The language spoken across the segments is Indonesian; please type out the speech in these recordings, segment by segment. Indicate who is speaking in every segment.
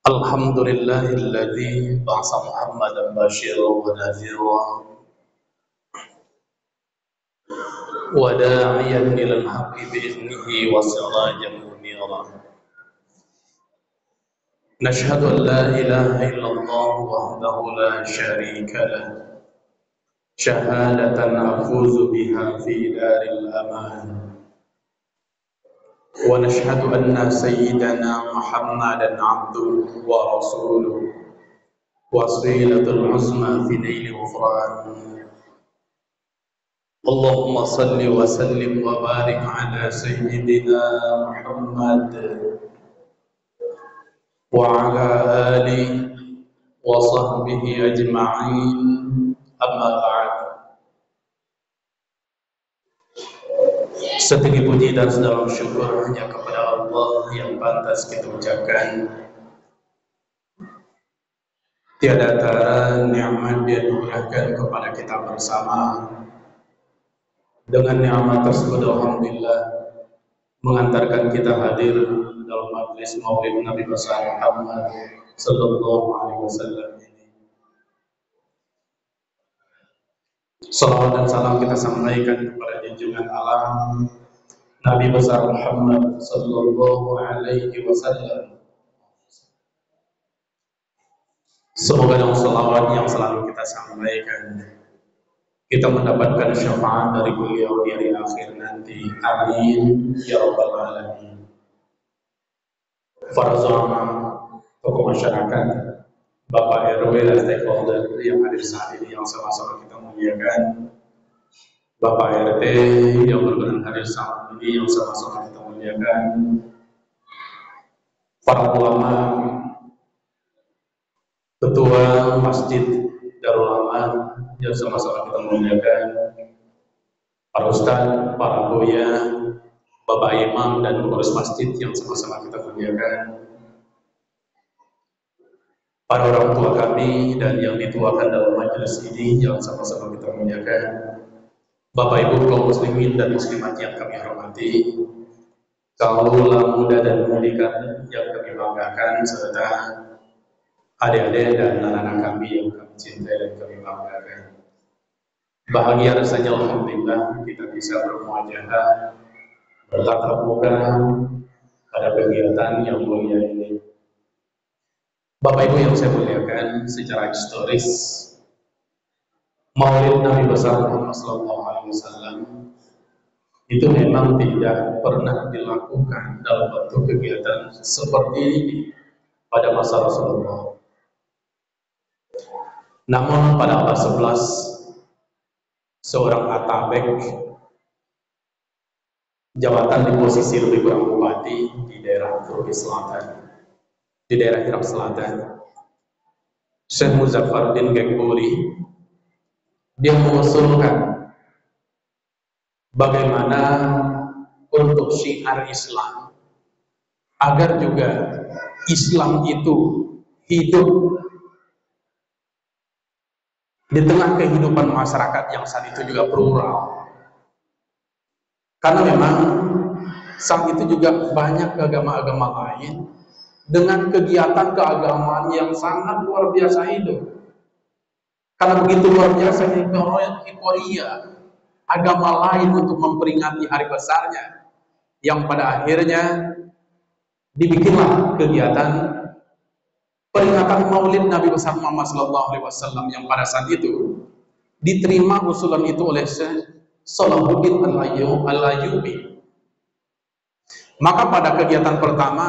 Speaker 1: الحمد لله الذي بعث محمدا بشيرا ونذيرا وداعيا إلى الحق بإذنه وسراجا منيرا. نشهد أن لا إله إلا الله وحده لا شريك له شهادة نفوز بها في دار الأمان. ونشهد أن سيدنا محمدا عبده ورسوله وسيلة العظمى في نيل غفران. اللهم صل وسلم وبارك على سيدنا محمد وعلى آله وصحبه أجمعين. أما بعد. Setinggi puji dan segala syukur hanya kepada Allah yang pantas kita ucapkan. Tiada tara nikmat Dia anugerahkan kepada kita bersama. Dengan nikmat tersebut alhamdulillah mengantarkan kita hadir dalam majlis Maulid Nabi besar Muhammad sallallahu alaihi wasallam ini. Salawat dan salam kita sampaikan kepada junjungan alam Nabi besar Muhammad sallallahu alaihi wasallam. Semoga dengan salawat yang selalu kita sampaikan kita mendapatkan syafaat dari beliau di hari akhir nanti. Amin ya rabbal alamin. Para ulama, tokoh masyarakat, Bapak RW dan stakeholder yang hadir saat ini yang sama-sama kita muliakan, Bapak RT yang berkenan hadir saat ini yang sama-sama kita muliakan, para ulama, ketua masjid Darul Aman yang sama-sama kita muliakan, para ustaz, para buya, bapak imam dan pengurus masjid yang sama-sama kita muliakan, para orang tua kami dan yang dituakan dalam majelis ini yang sama-sama kita muliakan, bapak ibu kaum muslimin dan muslimat yang kami hormati, kaula muda dan mudikan yang kami banggakan, serta adik-adik dan anak-anak kami yang kami cintai dan kami banggakan. Bahagia rasanya alhamdulillah kita bisa bermuajahah, bertatap muka pada kegiatan yang mulia ini. Bapak Ibu yang saya muliakan, secara historis Maulid Nabi besar Muhammad sallallahu alaihi wasallam itu memang tidak pernah dilakukan dalam bentuk kegiatan seperti ini pada masa Rasulullah. Namun pada abad 11 seorang atabek jabatan di posisi lebih kurang bupati di daerah Turki Selatan, di daerah Irak Selatan, Syekh Muzaffaruddin Gekburi, dia mengusulkan bagaimana untuk syiar Islam agar juga Islam itu hidup di tengah kehidupan masyarakat yang saat itu juga plural. Karena memang saat itu juga banyak agama-agama lain dengan kegiatan keagamaan yang sangat luar biasa hidup. Karena begitu luar biasa euforia agama lain untuk memperingati hari besarnya, yang pada akhirnya dibikinlah kegiatan peringatan Maulid Nabi besar Muhammad sallallahu alaihi wasallam yang pada saat itu diterima usulan itu oleh Syekh Salahuddin Al-Ayyubi. Maka pada kegiatan pertama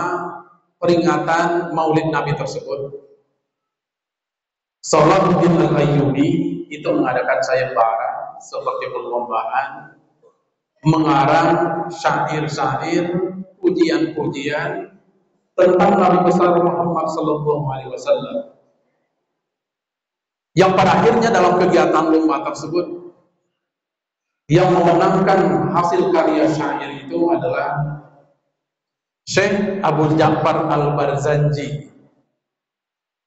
Speaker 1: peringatan Maulid Nabi tersebut, Salahuddin Al-Ayyubi itu mengadakan sayembara seperti perlombaan, mengarang syair-syair, pujian-pujian tentang Nabi besar Muhammad sallallahu alaihi wasallam. Yang pada akhirnya dalam kegiatan lomba tersebut yang memenangkan hasil karya syair itu adalah Syekh Abu Ja'far Al-Barzanji.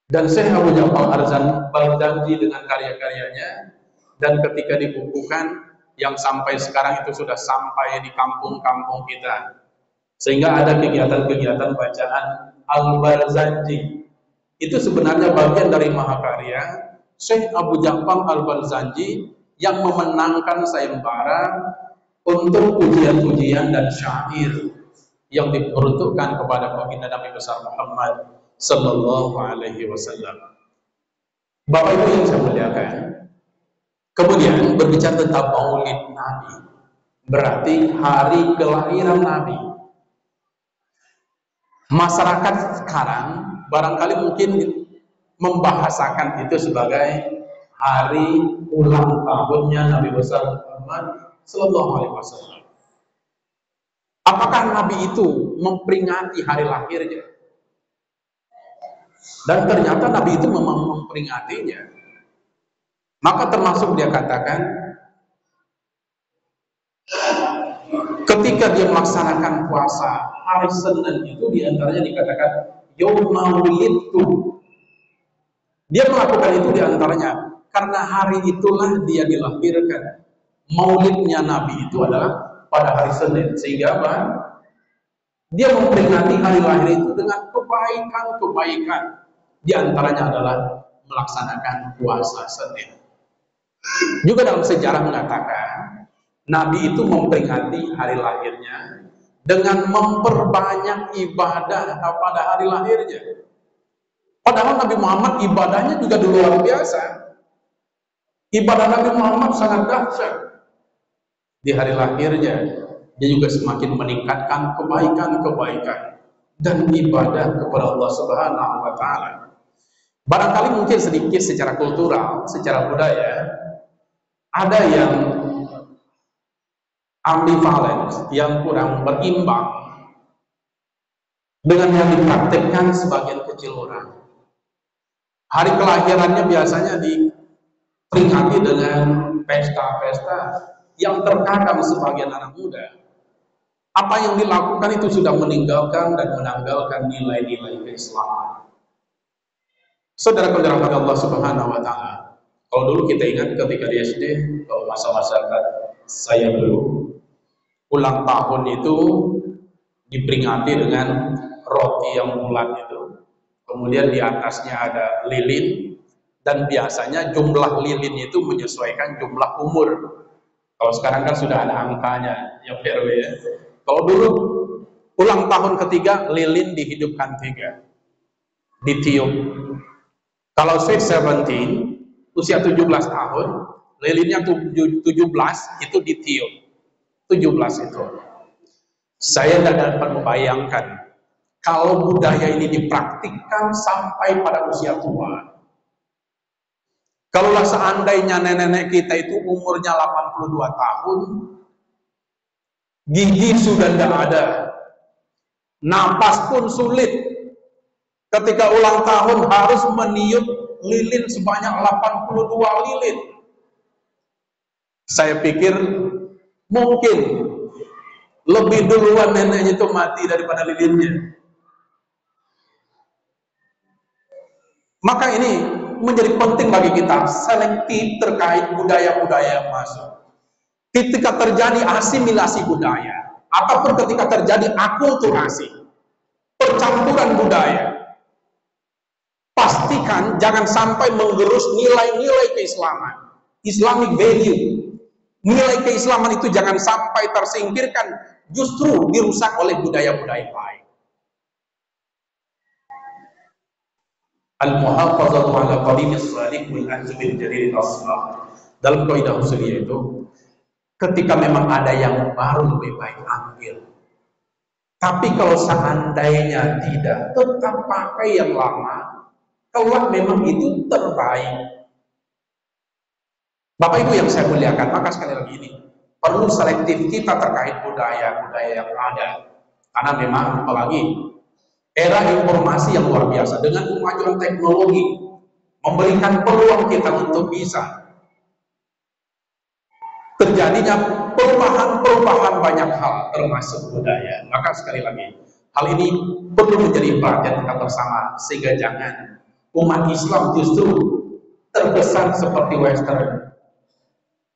Speaker 1: Dan Syekh Abu Ja'far Al-Barzanji dengan karya-karyanya, dan ketika dibukukan yang sampai sekarang itu sudah sampai di kampung-kampung kita, sehingga ada kegiatan-kegiatan bacaan Al-Barzanji itu sebenarnya bagian dari mahakarya Syekh Abu Ja'far Al-Barzanji yang memenangkan sayembara untuk pujian-pujian dan syair yang diperuntukkan kepada baginda Nabi besar Muhammad sallallahu alaihi wasallam. Bapak Ibu yang saya muliakan, kemudian berbicara tentang Maulid Nabi, berarti hari kelahiran Nabi. Masyarakat sekarang barangkali mungkin membahasakan itu sebagai hari ulang tahunnya Nabi besar Muhammad sallallahu alaihi wasallam. Apakah Nabi itu memperingati hari lahirnya? Dan ternyata Nabi itu memang memperingatinya. Maka termasuk dia katakan, ketika dia melaksanakan puasa hari Senin itu diantaranya dikatakan Yauma wulidtu. Dia melakukan itu diantaranya karena hari itulah dia dilahirkan. Maulidnya Nabi itu adalah pada hari Senin, sehingga apa? Dia memperingati hari lahir itu dengan kebaikan-kebaikan. Di antaranya adalah melaksanakan puasa Senin. Juga dalam sejarah mengatakan Nabi itu memperingati hari lahirnya dengan memperbanyak ibadah pada hari lahirnya. Padahal Nabi Muhammad ibadahnya juga luar biasa. Ibadah Nabi Muhammad sangat dahsyat. Di hari lahirnya dia juga semakin meningkatkan kebaikan-kebaikan dan ibadah kepada Allah Subhanahu wa taala. Barangkali mungkin sedikit secara kultural, secara budaya ada yang ambivalen, yang kurang berimbang dengan yang dipraktekkan sebagian kecil orang. Hari kelahirannya biasanya diperingati dengan pesta-pesta yang terkadang sebagian anak muda. Apa yang dilakukan itu sudah meninggalkan dan menanggalkan nilai-nilai keislaman. Saudara dirahmati Allah Subhanahu wa taala. Kalau dulu kita ingat ketika di SD, kalau masa-masa saya dulu, ulang tahun itu diperingati dengan roti yang bulat itu. Kemudian di atasnya ada lilin, dan biasanya jumlah lilin itu menyesuaikan jumlah umur. Kalau sekarang kan sudah ada angkanya, ya PRW ya. Kalau dulu ulang tahun ketiga, lilin dihidupkan 3, ditiup. Kalau Sweet 17, usia 17 tahun, lilinnya 17 itu ditiup. 17 itu. Saya tidak dapat membayangkan kalau budaya ini dipraktikkan sampai pada usia tua. Kalaulah seandainya nenek-nenek kita itu umurnya 82 tahun, gigi sudah tidak ada, napas pun sulit. Ketika ulang tahun harus meniup lilin sebanyak 82 lilin. Saya pikir mungkin lebih duluan neneknya itu mati daripada lilinnya. Maka ini menjadi penting bagi kita selektif terkait budaya-budaya yang masuk. Ketika terjadi asimilasi budaya ataupun ketika terjadi akulturasi, percampuran budaya, pastikan jangan sampai menggerus nilai-nilai keislaman, Islamic value. Nilai keislaman itu jangan sampai tersingkirkan, justru dirusak oleh budaya-budaya lain. Al-muhafazatu ala qadimis salih wal anjubil jadidil asbah. Dalam kaidah usuliyah itu, ketika memang ada yang baru lebih baik ambil. Tapi kalau seandainya tidak, tetap pakai yang lama. Kalau memang itu terbaik. Bapak Ibu yang saya muliakan, maka sekali lagi ini perlu selektif kita terkait budaya-budaya yang ada. Karena memang apalagi era informasi yang luar biasa dengan kemajuan teknologi memberikan peluang kita untuk bisa terjadinya perubahan-perubahan banyak hal termasuk budaya. Maka sekali lagi hal ini perlu menjadi perhatian kita bersama sehingga jangan umat Islam justru terkesan seperti Western,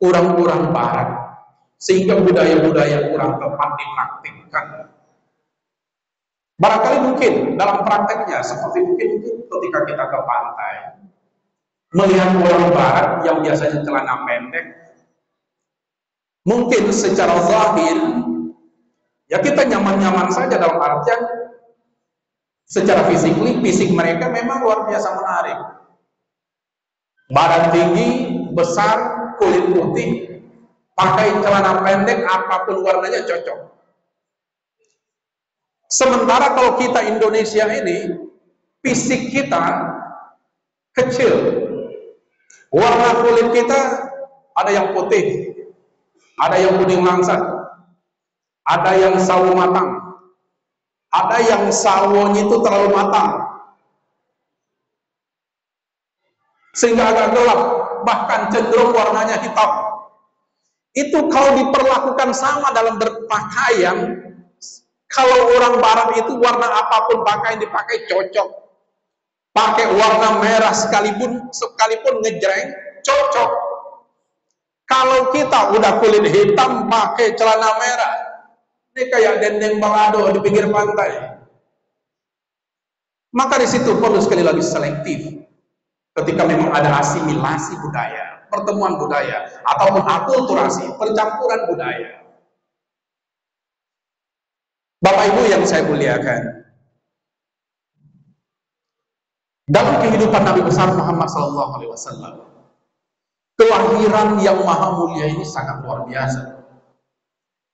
Speaker 1: kurang-kurang barat, sehingga budaya-budaya kurang tepat dipraktikkan. Barangkali mungkin dalam prakteknya seperti mungkin ketika kita ke pantai melihat orang barat yang biasanya celana pendek, mungkin secara zahir ya kita nyaman-nyaman saja, dalam artian secara fisik mereka memang luar biasa menarik. Badan tinggi, besar, kulit putih, pakai celana pendek apapun warnanya cocok. Sementara kalau kita Indonesia ini, fisik kita kecil, warna kulit kita ada yang putih, ada yang kuning langsat, ada yang sawo matang, ada yang sawonya itu terlalu matang, sehingga agak gelap, bahkan cenderung warnanya hitam. Itu kalau diperlakukan sama dalam berpakaian, kalau orang barat itu warna apapun pakaian dipakai cocok. Pakai warna merah sekalipun ngejreng, cocok. Kalau kita udah kulit hitam pakai celana merah, ini kayak dendeng balado di pinggir pantai. Maka di situ perlu sekali lagi selektif. Ketika memang ada asimilasi budaya, pertemuan budaya, ataupun akulturasi, percampuran budaya. Bapak Ibu yang saya muliakan, dalam kehidupan Nabi besar Muhammad SAW, kelahiran yang maha mulia ini sangat luar biasa,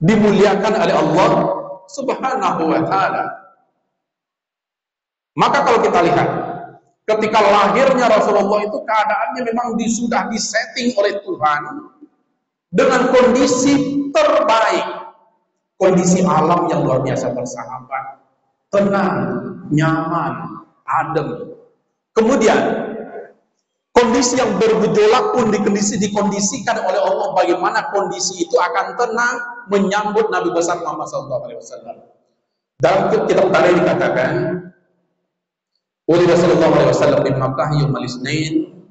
Speaker 1: dimuliakan oleh Allah Subhanahu wa Ta'ala. Maka kalau kita lihat, ketika lahirnya Rasulullah itu keadaannya memang sudah disetting oleh Tuhan dengan kondisi terbaik. Kondisi alam yang luar biasa bersahabat, tenang, nyaman, adem. Kemudian kondisi yang bergejolak pun dikondisikan oleh Allah bagaimana kondisi itu akan tenang menyambut Nabi besar Muhammad SAW. Dalam kitab Tarikh dikatakan, Ulida sallallahu alaihi wasallam di Makkah yaumal Itsnain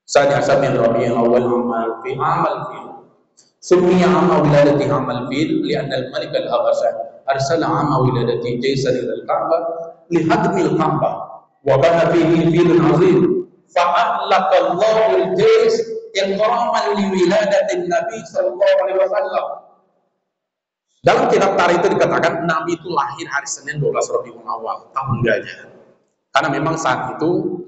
Speaker 1: sani asar min Rabiul Awwal amal fil سمي عام ولادته عام الفيل لأن الملك الحبشة أرسل عام ولادته جيشا إلى الكعبة لهدم الكعبة وكان فيه فيل عظيم فأهلك الله الجيش إكراما لولادة النبي صلى الله عليه وسلم. Dalam kitab Tarikh itu dikatakan Nabi itu lahir hari Senin 12 Rabiul Awal tahun gajah. Karena memang saat itu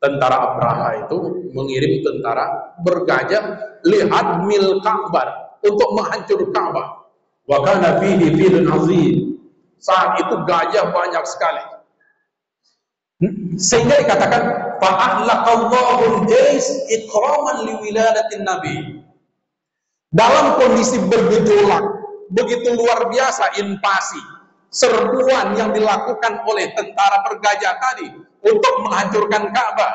Speaker 1: tentara Abraha itu mengirim tentara bergajah lihadmil Ka'bah, untuk menghancurkan Ka'bah. Wa kana fihi filun azim. Saat itu gajah banyak sekali. Sehingga dikatakan fa ahlaqallahu jais ikraman liwiladatin nabi. Dalam kondisi bergejolak begitu luar biasa, invasi, serbuan yang dilakukan oleh tentara bergajah tadi untuk menghancurkan Ka'bah.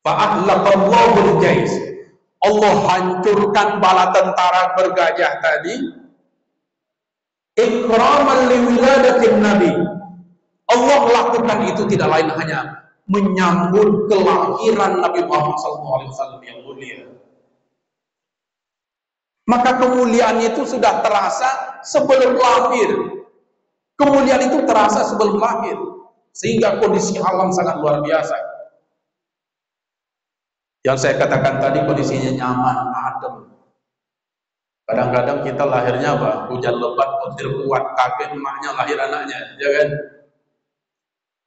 Speaker 1: Fa ahlaqallahu jais, Allah hancurkan bala tentara bergajah tadi ikraman liwiladatin nabi. Allah lakukan itu tidak lain hanya menyambut kelahiran Nabi Muhammad SAW yang mulia. Maka kemuliaan itu sudah terasa sebelum lahir. Kemuliaan itu terasa sebelum lahir, sehingga kondisi alam sangat luar biasa. Yang saya katakan tadi kondisinya nyaman, adem. Kadang-kadang kita lahirnya apa? Hujan lebat, petir kuat, kaget emaknya, lahir anaknya, ya kan?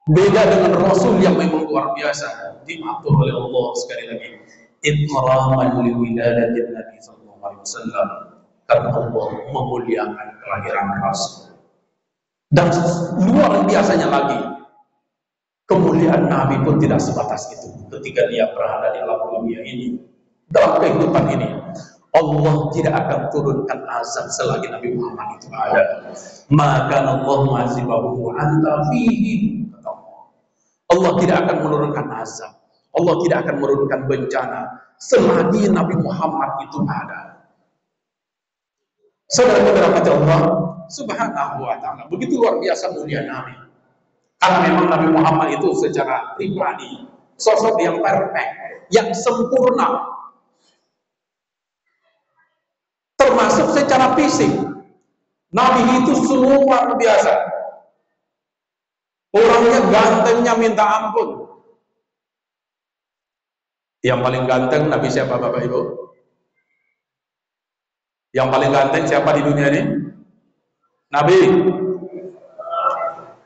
Speaker 1: Beda dengan Rasul yang memang luar biasa, diatur oleh Allah sekali lagi. Ikraman liwiladatin Nabi sallallahu alaihi wasallam, karena Allah memuliakan kelahiran Rasul. Dan luar biasanya lagi, kemuliaan Nabi pun tidak sebatas itu. Ketika dia berada di alam dunia ini, dalam kehidupan ini, Allah tidak akan turunkan azab selagi Nabi Muhammad itu ada. Maka Allah ma'azibahu anta fihi. Allah tidak akan menurunkan azab, Allah tidak akan menurunkan bencana selagi Nabi Muhammad itu ada. Saudara-saudara Allah Subhanahu wa Ta'ala, begitu luar biasa mulia Nabi. Karena memang Nabi Muhammad itu secara pribadi sosok yang perfect, yang sempurna, termasuk secara fisik. Nabi itu luar biasa. Orangnya gantengnya minta ampun. Yang paling ganteng Nabi siapa Bapak Ibu? Yang paling ganteng siapa di dunia ini? Nabi.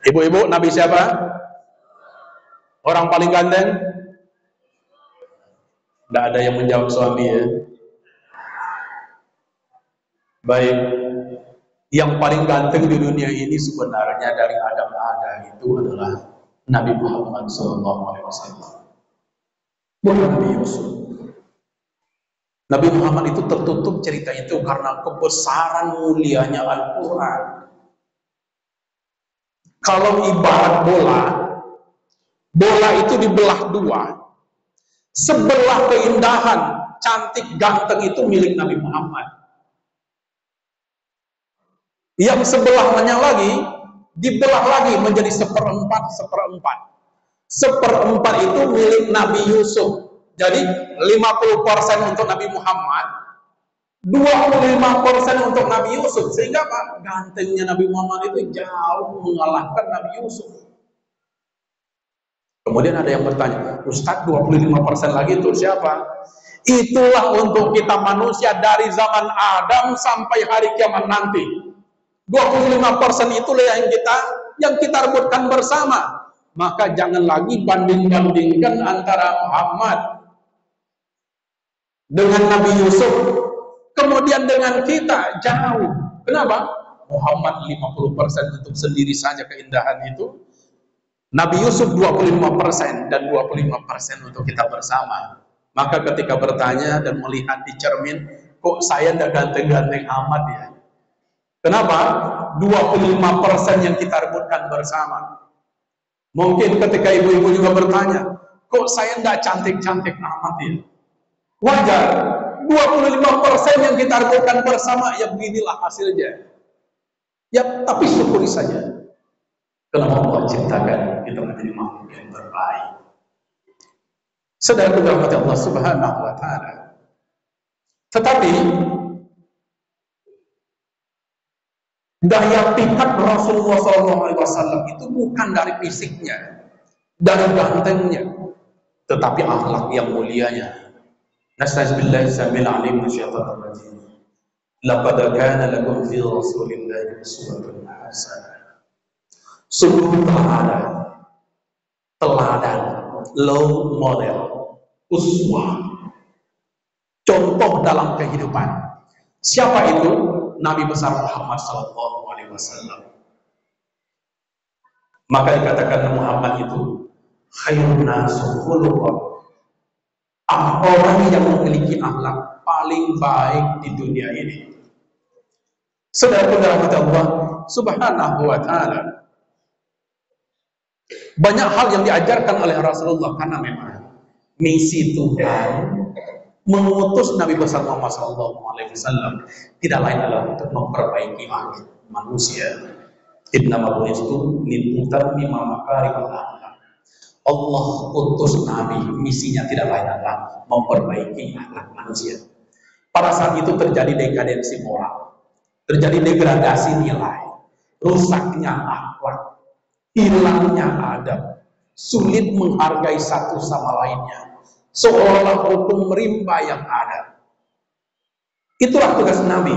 Speaker 1: Ibu-ibu, Nabi siapa? Orang paling ganteng? Tidak ada yang menjawab suami ya. Baik. Yang paling ganteng di dunia ini sebenarnya dari Adam ada itu adalah Nabi Muhammad SAW. Bukan Nabi Yusuf. Nabi Muhammad itu tertutup cerita itu karena kebesaran mulianya Al-Quran. Kalau ibarat bola, bola itu dibelah dua. Sebelah keindahan, cantik, ganteng itu milik Nabi Muhammad. Yang sebelahnya lagi, dibelah lagi menjadi seperempat. Seperempat itu milik Nabi Yusuf. Jadi 50% untuk Nabi Muhammad, 25% untuk Nabi Yusuf. Sehingga Pak, gantengnya Nabi Muhammad itu jauh mengalahkan Nabi Yusuf. Kemudian ada yang bertanya, Ustadz 25% lagi itu siapa? Itulah untuk kita manusia dari zaman Adam sampai hari kiamat nanti. 25% itulah yang kita rebutkan bersama. Maka jangan lagi banding-bandingkan antara Muhammad dengan Nabi Yusuf, kemudian dengan kita, jauh. Kenapa? Muhammad 50% untuk sendiri saja keindahan itu, Nabi Yusuf 25% dan 25% untuk kita bersama. Maka ketika bertanya dan melihat di cermin, kok saya tidak ganteng-ganteng amat ya? Kenapa? 25% yang kita rebutkan bersama. Mungkin ketika ibu-ibu juga bertanya, kok saya tidak cantik-cantik amat ya? Wajar. 25% yang kita rebutkan bersama, ya beginilah hasilnya. Ya, tapi syukuri saja. Karena Allah ciptakan kita menjadi makhluk yang terbaik. Saudara dirahmati Allah Subhanahu wa Ta'ala. Tetapi daya pikat Rasulullah SAW itu bukan dari fisiknya, dari gantengnya, tetapi akhlak yang mulianya. Nasta'idzubillahi samil alim minasyaitonir rajim. Laqad kana lakum fi Rasulillahi uswatun hasanah. Sungguh teladan, role model, uswah, contoh dalam kehidupan. Siapa itu? Nabi besar Muhammad SAW. Maka dikatakan Muhammad itu khairun nas khuluqan, orang yang memiliki akhlak paling baik di dunia ini. Saudara-saudara Allah Subhanahu wa Ta'ala, banyak hal yang diajarkan oleh Rasulullah karena memang misi Tuhan mengutus Nabi besar Muhammad SAW tidak lain adalah untuk memperbaiki akhlak manusia. Innama bu'istu litammima makarimal akhlaq. Allah utus Nabi, misinya tidak lain adalah memperbaiki akhlak manusia. Pada saat itu terjadi dekadensi moral, terjadi degradasi nilai, rusaknya akhlak, hilangnya adab, sulit menghargai satu sama lainnya, seolah hukum rimba yang ada. Itulah tugas Nabi.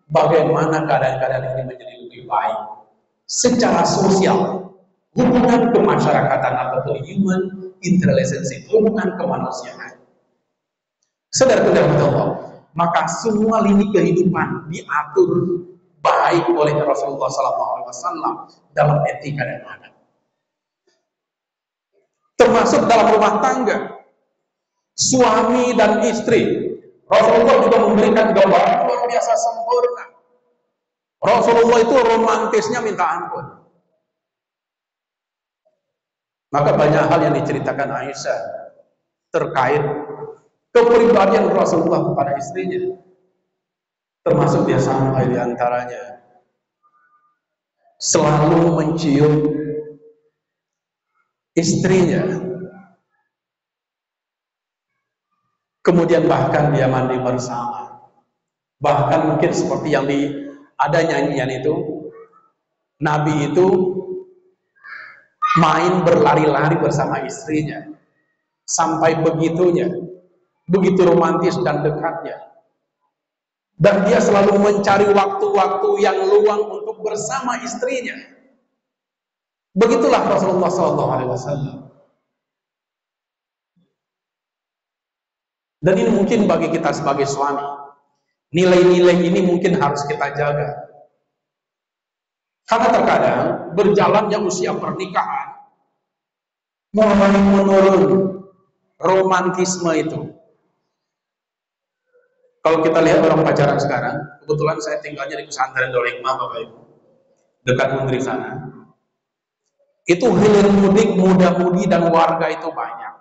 Speaker 1: Bagaimana keadaan-keadaan ini menjadi lebih baik secara sosial, hubungan kemasyarakatan atau human interrelationship, hubungan kemanusiaan. Saudara-saudara Allah, maka semua lini kehidupan diatur baik oleh Rasulullah SAW dalam etika dan adab. Termasuk dalam rumah tangga, suami dan istri. Rasulullah juga memberikan gambaran luar biasa sempurna. Rasulullah itu romantisnya minta ampun. Maka banyak hal yang diceritakan Aisyah terkait kepribadian Rasulullah kepada istrinya. Termasuk dia sampai diantaranya selalu mencium istrinya. Kemudian bahkan dia mandi bersama. Bahkan mungkin seperti yang ada nyanyian itu, Nabi itu main berlari-lari bersama istrinya, sampai begitunya, begitu romantis dan dekatnya. Dan dia selalu mencari waktu-waktu yang luang untuk bersama istrinya. Begitulah Rasulullah SAW. Dan ini mungkin bagi kita sebagai suami, nilai-nilai ini mungkin harus kita jaga. Karena terkadang berjalannya usia pernikahan mulai menurun romantisme itu. Kalau kita lihat orang pacaran sekarang, kebetulan saya tinggalnya di pesantren Darul Hikmah, Bapak Ibu, dekat Undri sana. Itu hilir mudik, muda-mudi dan warga itu banyak.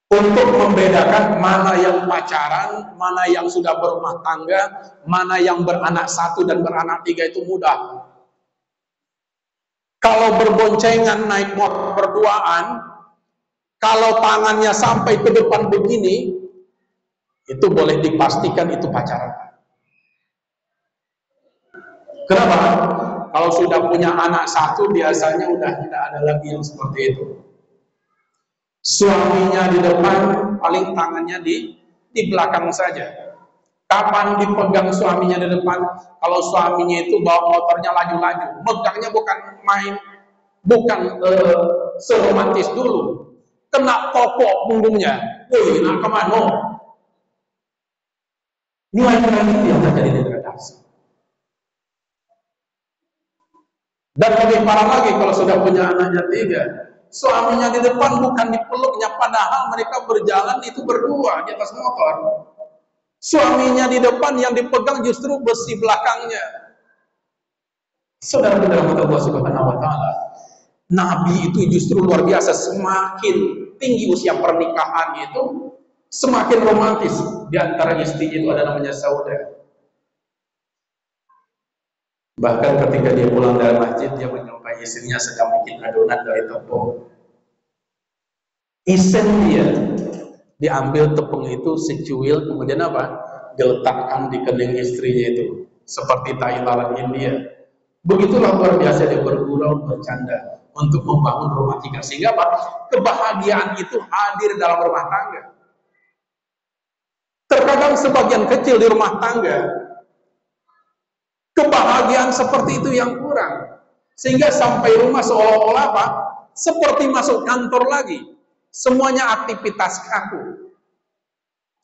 Speaker 1: Untuk membedakan mana yang pacaran, mana yang sudah berumah tangga, mana yang beranak satu dan beranak tiga itu mudah. Kalau berboncengan naik motor berduaan, kalau tangannya sampai ke depan begini, itu boleh dipastikan itu pacaran. Kenapa? Kalau sudah punya anak satu, biasanya udah tidak ada lagi yang seperti itu. Suaminya di depan, paling tangannya di belakang saja. Kapan dipegang suaminya di depan? Kalau suaminya itu bawa motornya laju-laju, megangnya bukan main, bukan seromantis dulu. Kena pokok punggungnya. Woi, nak kemana? Nilai-nilai itu yang terjadi di degradasi. Dan lebih parah lagi kalau sudah punya anaknya tiga. Suaminya di depan bukan dipeluknya, padahal mereka berjalan itu berdua di atas motor. Suaminya di depan, yang dipegang justru besi belakangnya. Saudara-saudara Allah Subhanahu wa taala, Nabi itu justru luar biasa. Semakin tinggi usia pernikahan itu, semakin romantis. Di antara istri itu ada namanya Saudah. Bahkan ketika dia pulang dari masjid, dia menjumpai istrinya sedang bikin adonan dari tepung. Isen dia, diambil tepung itu secuil, kemudian apa? Diletakkan di kening istrinya itu, seperti Thailand India. Begitulah luar biasa dia bergurau, bercanda untuk membangun romantika. Sehingga apa? Kebahagiaan itu hadir dalam rumah tangga. Terkadang sebagian kecil di rumah tangga, kebahagiaan seperti itu yang kurang, sehingga sampai rumah seolah-olah apa? Seperti masuk kantor lagi, semuanya aktivitas kaku.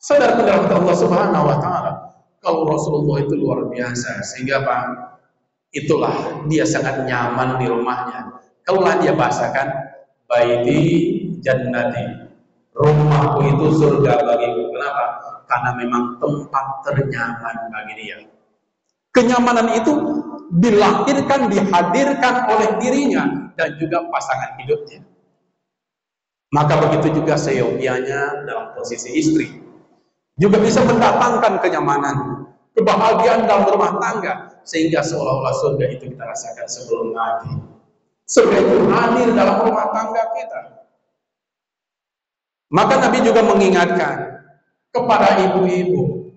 Speaker 1: Saudara-saudara Allah Subhanahu wa taala, kalau Rasulullah itu luar biasa, sehingga apa? Itulah dia sangat nyaman di rumahnya. Kalau dia bahasakan baiti jannati, rumahku itu surga bagiku. Kenapa? Karena memang tempat ternyaman bagi dia. Kenyamanan itu dilahirkan, dihadirkan oleh dirinya dan juga pasangan hidupnya. Maka begitu juga seyogianya dalam posisi istri, juga bisa mendatangkan kenyamanan, kebahagiaan dalam rumah tangga, sehingga seolah-olah surga itu kita rasakan sebelum mati. Surga itu hadir dalam rumah tangga kita. Maka Nabi juga mengingatkan kepada ibu-ibu,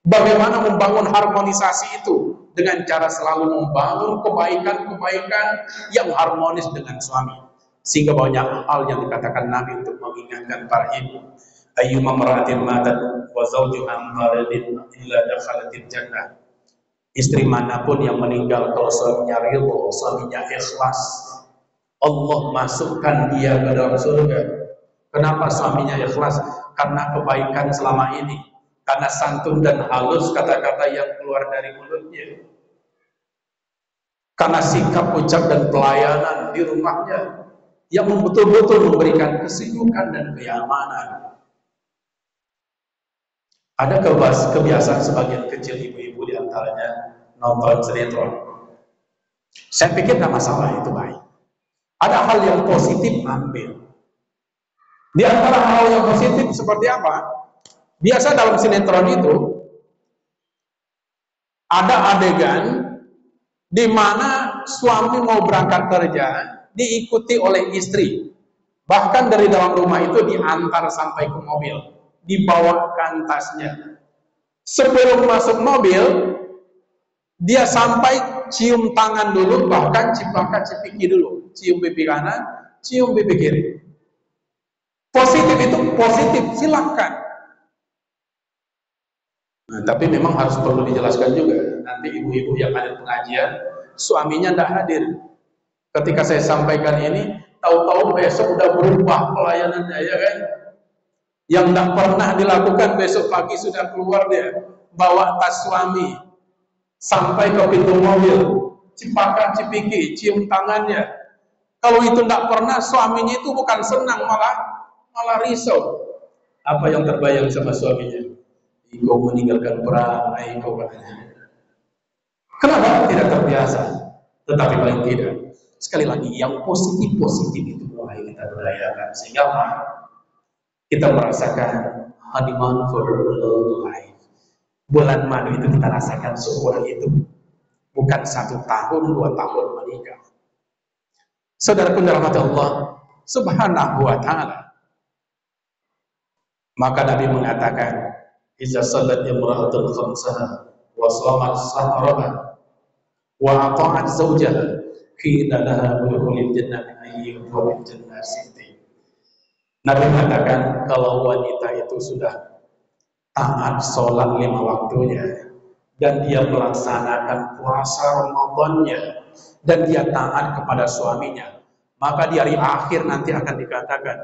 Speaker 1: bagaimana membangun harmonisasi itu dengan cara selalu membangun kebaikan-kebaikan yang harmonis dengan suami. Sehingga banyak hal yang dikatakan Nabi untuk mengingatkan para ibu. Ayyuma mar'atin matat wa zawjuha maridin illa dakhalatil jannah. Istri manapun yang meninggal, kalau suaminya ridho, suaminya ikhlas, Allah masukkan dia ke dalam surga. Kenapa suaminya ikhlas? Karena kebaikan selama ini, karena santun dan halus kata-kata yang keluar dari mulutnya, karena sikap, ucap dan pelayanan di rumahnya yang betul-betul memberikan kesejukan dan kenyamanan. Ada kebiasaan sebagian kecil ibu-ibu diantaranya nonton sinetron. Saya pikir tidak masalah, itu baik. Ada hal yang positif, ambil. Di antara hal yang positif seperti apa? Biasa dalam sinetron itu ada adegan di mana suami mau berangkat kerja diikuti oleh istri. Bahkan dari dalam rumah itu diantar sampai ke mobil, dibawakan tasnya. Sebelum masuk mobil, dia sampai cium tangan dulu, bahkan cipaka cipiki dulu. Cium pipi kanan, cium pipi kiri. Positif itu positif, silahkan. Nah, tapi memang harus perlu dijelaskan juga. Nanti ibu-ibu yang hadir pengajian, suaminya tidak hadir. Ketika saya sampaikan ini, tahu-tahu besok udah berubah pelayanannya, ya kan? Yang tidak pernah dilakukan, besok pagi sudah keluar dia, bawa tas suami, sampai ke pintu mobil, cipaka cipiki, cium tangannya. Kalau itu tidak pernah, suaminya itu bukan senang, malah risau. Apa yang terbayang sama suaminya? Engkau meninggalkan perang, engkau katanya. Kenapa? Tidak terbiasa. Tetapi paling tidak, sekali lagi, yang positif-positif itu mulai kita berdayakan. Sehingga kita merasakan honeymoon for life. Bulan madu itu kita rasakan seumur itu. Bukan 1 tahun, 2 tahun menikah. Saudaraku dirahmati Allah Subhanahu wa ta'ala. Maka Nabi mengatakan, "Iza sallat imra'atun khamsaha wa shamat sahraha wa ata'at zawjaha qila laha udkhulil jannata ayyuha bil jannati." Nabi mengatakan kalau wanita itu sudah taat sholat 5 waktunya dan dia melaksanakan puasa Ramadannya dan dia taat kepada suaminya, maka di hari akhir nanti akan dikatakan,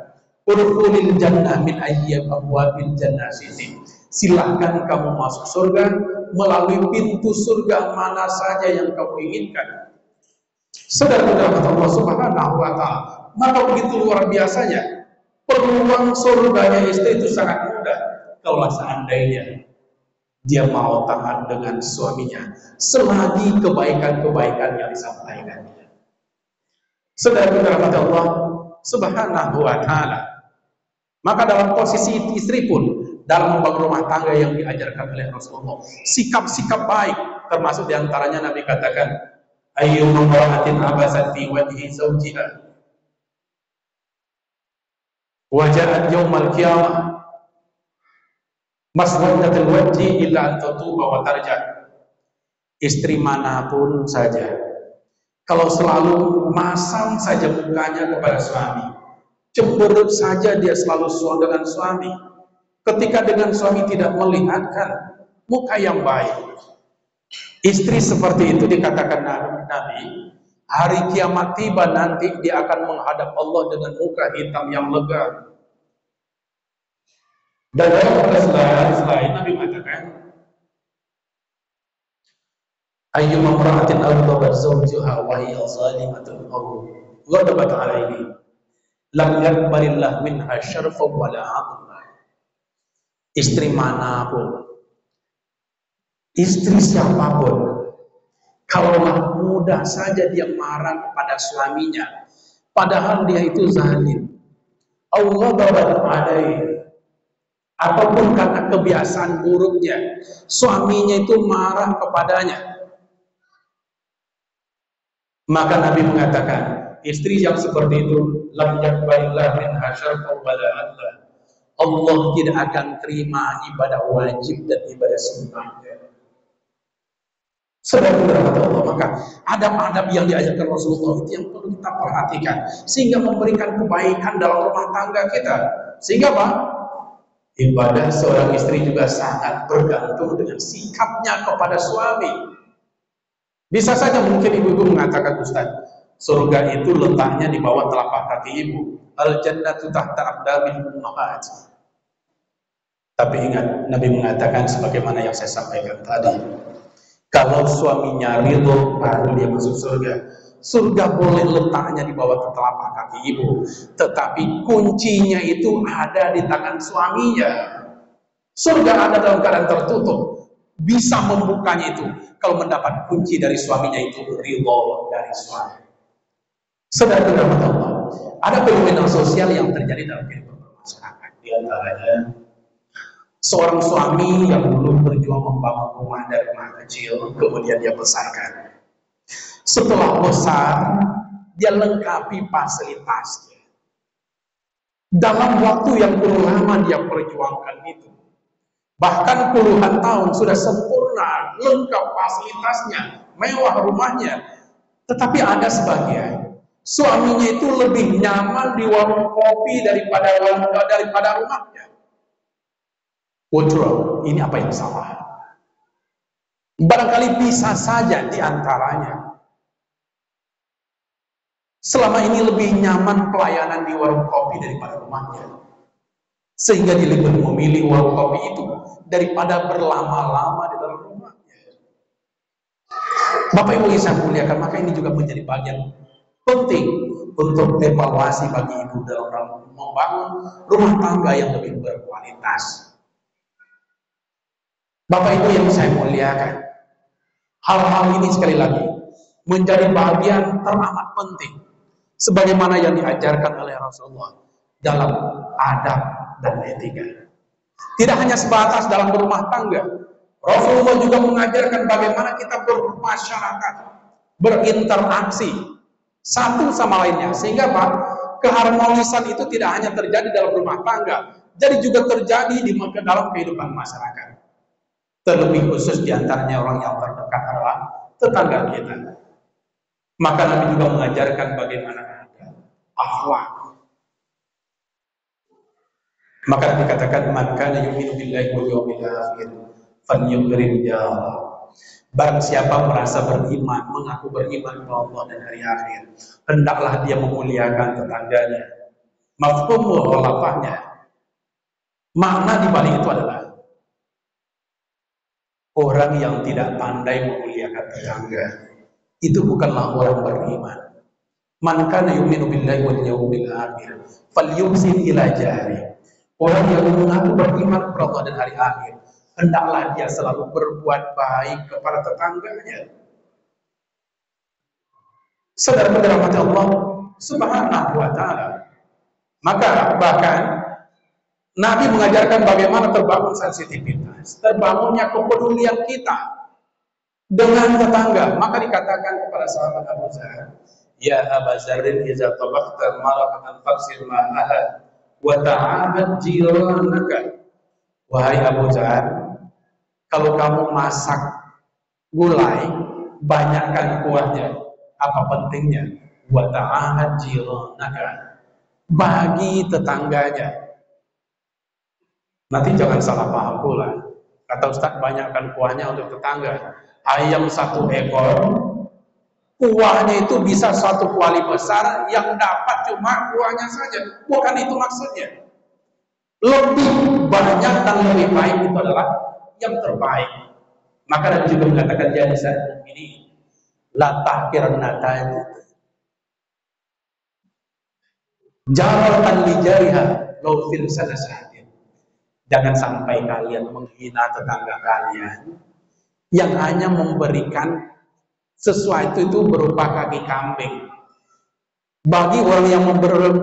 Speaker 1: udkhulil jannah min ayyi abwabil jannati. Silahkan kamu masuk surga melalui pintu surga mana saja yang kamu inginkan. Saudara-saudara Allah Subhanahu wa ta'ala, maka begitu luar biasanya peluang surganya istri itu sangat mudah kalau seandainya dia mau taat dengan suaminya selagi kebaikan-kebaikan yang disampaikannya. Saudara-saudara Allah Subhanahu wa ta'ala, maka dalam posisi istri pun dalam membangun rumah tangga yang diajarkan oleh Rasulullah, sikap-sikap baik, termasuk diantaranya Nabi katakan, ayyuma imra'atin abasat fi wajhi zawjiha wa ja'at yaumal qiyamah maswaddatul wajhi illa an tatuba wa tarja. Istri manapun saja, kalau selalu masam saja mukanya kepada suami, cemberut saja dia selalu dengan suami, ketika dengan suami tidak melihatkan muka yang baik, istri seperti itu dikatakan Nabi, hari kiamat tiba nanti dia akan menghadap Allah dengan muka hitam yang lega. Dan dalam hadis lain Nabi mengatakan, ayyuma imra'atin aghdhabat zawjaha wa hiya zalimatun aw ghadabat 'alaihi lam yaqbalillah minha syarfan wa la 'adla. Istri manapun, istri siapapun, kalaulah mudah saja dia marah kepada suaminya, padahal dia itu zalim, Allah ghadabat 'alaihi, ataupun karena kebiasaan buruknya suaminya itu marah kepadanya, maka Nabi mengatakan istri yang seperti itu lam yaqbalillah minha syarfan wa la 'adla. Allah tidak akan terima ibadah wajib dan ibadah sunnahnya. Saudara-saudara Allah, maka adab-adab yang diajarkan Rasulullah itu yang perlu kita perhatikan sehingga memberikan kebaikan dalam rumah tangga kita. Sehingga apa? Ibadah seorang istri juga sangat bergantung dengan sikapnya kepada suami. Bisa saja mungkin ibu-ibu mengatakan, Ustaz, surga itu letaknya di bawah telapak kaki ibu. Al-jannatu tahta aqdamil ummahat. Tapi ingat, Nabi mengatakan sebagaimana yang saya sampaikan tadi, kalau suaminya ridho baru dia masuk surga. Surga boleh letaknya di bawah telapak kaki ibu, tetapi kuncinya itu ada di tangan suaminya. Surga ada dalam keadaan tertutup, bisa membukanya itu kalau mendapat kunci dari suaminya itu ridho dari suami. Saudara-saudara Allah, ada fenomena sosial yang terjadi dalam kehidupan masyarakat. Di antaranya seorang suami yang dulu berjuang membangun rumah dari rumah kecil, kemudian dia besarkan. Setelah besar, dia lengkapi fasilitasnya. Dalam waktu yang lama dia perjuangkan itu, bahkan puluhan tahun sudah sempurna sempurna, lengkap fasilitasnya, mewah rumahnya. Tetapi ada sebagian suaminya itu lebih nyaman di warung kopi daripada rumahnya. Waduh, ini apa yang salah? Barangkali bisa saja di antaranya selama ini lebih nyaman pelayanan di warung kopi daripada rumahnya, sehingga dia lebih memilih warung kopi itu daripada berlama-lama di dalam rumahnya. Bapak Ibu yang saya muliakan, maka ini juga menjadi bagian penting untuk evaluasi bagi ibu dalam membangun rumah tangga yang lebih berkualitas. Bapak Ibu yang saya muliakan, hal-hal ini sekali lagi menjadi bagian teramat penting sebagaimana yang diajarkan oleh Rasulullah dalam adab dan etika. Tidak hanya sebatas dalam berumah tangga, Rasulullah juga mengajarkan bagaimana kita bermasyarakat, berinteraksi satu sama lainnya, sehingga Pak, keharmonisan itu tidak hanya terjadi dalam rumah tangga, jadi juga terjadi di dalam kehidupan masyarakat. Terlebih khusus diantaranya orang yang terdekat adalah tetangga kita. Maka Nabi juga mengajarkan bagaimana akhlak. Maka dikatakan man kana yu'minu billahi wal yawmil akhir falyukrim jarah. Barang siapa merasa beriman, mengaku beriman kepada Allah dan hari akhir, hendaklah dia memuliakan tetangganya. Mafhum mukhalafahnya, makna di balik itu adalah orang yang tidak pandai memuliakan tetangga itu bukanlah orang beriman. Man kana yu'minu billahi wal yawmil akhir falyuhsin ila jari. Orang yang mengaku beriman kepada Allah dan hari akhir, hendaklah dia selalu berbuat baik kepada tetangganya. Saudara dirahmati Allah Subhanahu wa taala. Maka bahkan Nabi mengajarkan bagaimana terbangun sensitivitas, terbangunnya kepedulian kita dengan tetangga. Maka dikatakan kepada sahabat Abu Dzar, ya Abu Dzarrin idza tabaqta maraqatan faghsil ma'aha wa ta'amad jiranaka. Wahai Abu Dzar, kalau kamu masak gulai, banyakkan kuahnya. Apa pentingnya? Wa ta'amad jiranaka, bagi tetangganya. Nanti jangan salah paham pula. Kata Ustaz, banyakkan kuahnya untuk tetangga. Ayam 1 ekor, kuahnya itu bisa 1 kuali besar, yang dapat cuma kuahnya saja. Bukan itu maksudnya. Lebih banyak dan lebih baik itu adalah yang terbaik. Maka Nabi juga mengatakan jalisan ini la tahqiranna tajid. Jaratan li jariha law fil sanasah. Jangan sampai kalian menghina tetangga kalian yang hanya memberikan sesuatu itu berupa kaki kambing. Bagi orang yang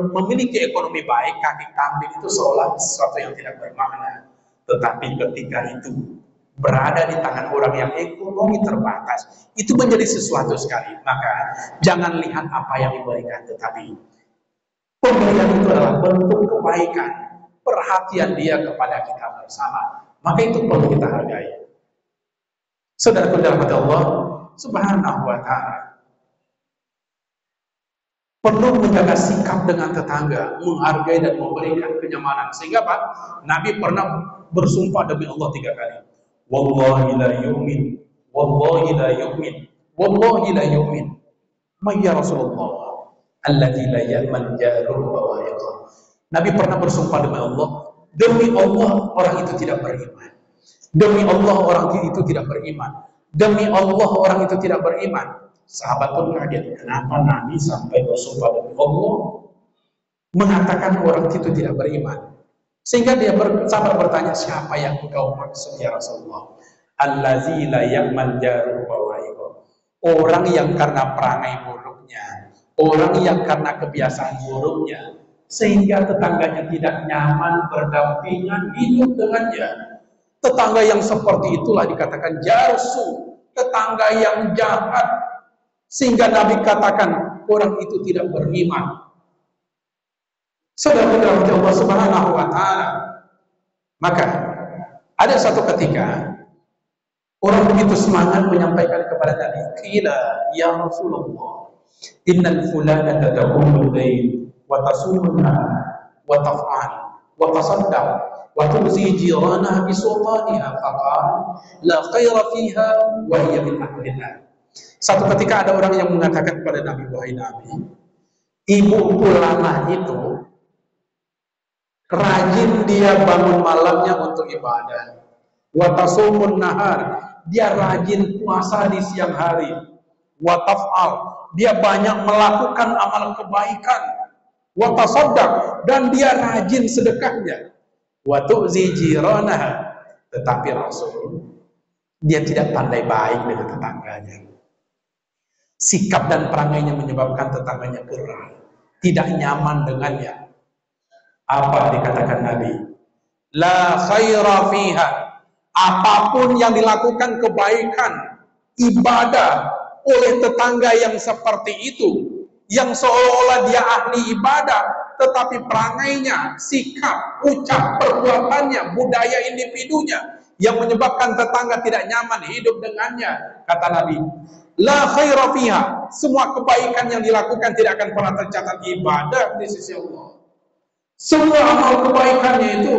Speaker 1: memiliki ekonomi baik, kaki kambing itu seolah sesuatu yang tidak bermakna. Tetapi ketika itu berada di tangan orang yang ekonomi terbatas, itu menjadi sesuatu sekali. Maka jangan lihat apa yang diberikan, tetapi pemberian itu adalah bentuk kebaikan, perhatian dia kepada kita bersama. Maka itu perlu kita hargai. Saudaraku dalam hati Allah Subhanahu wa ta'ala, perlu menjaga sikap dengan tetangga, menghargai dan memberikan kenyamanan. Sehingga Pak, Nabi pernah bersumpah demi Allah 3 kali. Wallahi la yu'min, wallahi la yu'min, wallahi la yu'min. Ya Rasulullah, alladzi la ya'man jarul bawa'iqah. Nabi pernah bersumpah demi Allah orang itu tidak beriman. Demi Allah orang itu tidak beriman. Demi Allah orang itu tidak beriman. Sahabat pun kaget, kenapa Nabi sampai bersumpah demi Allah mengatakan orang itu tidak beriman? Sehingga dia sahabat bertanya, siapa yang engkau maksud ya Rasulullah? Allazi la ya'man jaru bawa'iqah. Orang yang karena perangai buruknya, orang yang karena kebiasaan buruknya, sehingga tetangganya tidak nyaman berdampingan hidup dengannya. Tetangga yang seperti itulah dikatakan jarsu, tetangga yang jahat. Sehingga Nabi katakan orang itu tidak beriman. Saudara dirahmati Allah Subhanahu wa ta'ala. Maka ada satu ketika Orang begitu semangat menyampaikan kepada Nabi, "Qila ya Rasulullah, innal fulana tad'ul layl wa tasumuna wa taf'al wa tasaddaq wa tuzi jiranaha bi sultaniha faqal la khaira fiha wa hiya min ahlina." Satu ketika ada orang yang mengatakan kepada Nabi, "Wahai Nabi, ibu fulanah itu rajin dia bangun malamnya untuk ibadah. Wa tasumun nahar, dia rajin puasa di siang hari. Wa taf'al, dia banyak melakukan amal kebaikan. Wa tasaddaq, dan dia rajin sedekahnya. Wa tu'zi jiranaha, tetapi Rasul, dia tidak pandai baik dengan tetangganya. Sikap dan perangainya menyebabkan tetangganya gerah, tidak nyaman dengannya." Apa dikatakan Nabi? La khaira fiha, apapun yang dilakukan kebaikan, ibadah oleh tetangga yang seperti itu, yang seolah-olah dia ahli ibadah, tetapi perangainya, sikap, ucap, perbuatannya, budaya individunya yang menyebabkan tetangga tidak nyaman hidup dengannya, kata Nabi, la khaira fiha, semua kebaikan yang dilakukan tidak akan pernah tercatat ibadah di sisi Allah. Semua amal kebaikannya itu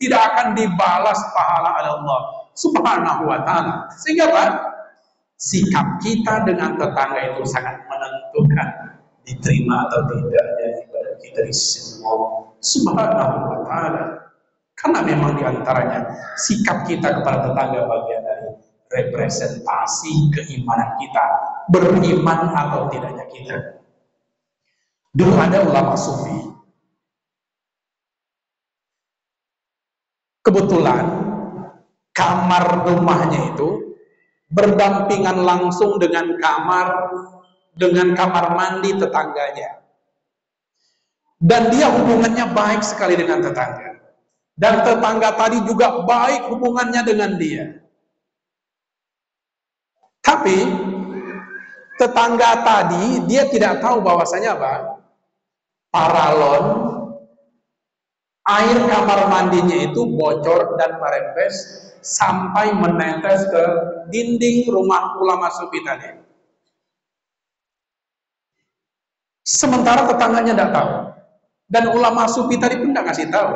Speaker 1: tidak akan dibalas pahala oleh Allah Subhanahu wa ta'ala. Sehingga Pak, sikap kita dengan tetangga itu sangat menentukan diterima atau tidaknya ibadah kita di sisi Allah Subhanahu wa ta'ala. Karena memang diantaranya sikap kita kepada tetangga bagian dari representasi keimanan kita, beriman atau tidaknya kita. Dulu ada ulama sufi, kebetulan kamar rumahnya itu berdampingan langsung dengan kamar mandi tetangganya. Dan dia hubungannya baik sekali dengan tetangga. Dan tetangga tadi juga baik hubungannya dengan dia. Tapi tetangga tadi dia tidak tahu bahwasanya apa? Paralon air kamar mandinya itu bocor dan merembes sampai menetes ke dinding rumah ulama sufi tadi. Sementara tetangganya tidak tahu. Dan ulama sufi tadi pun tidak kasih tahu.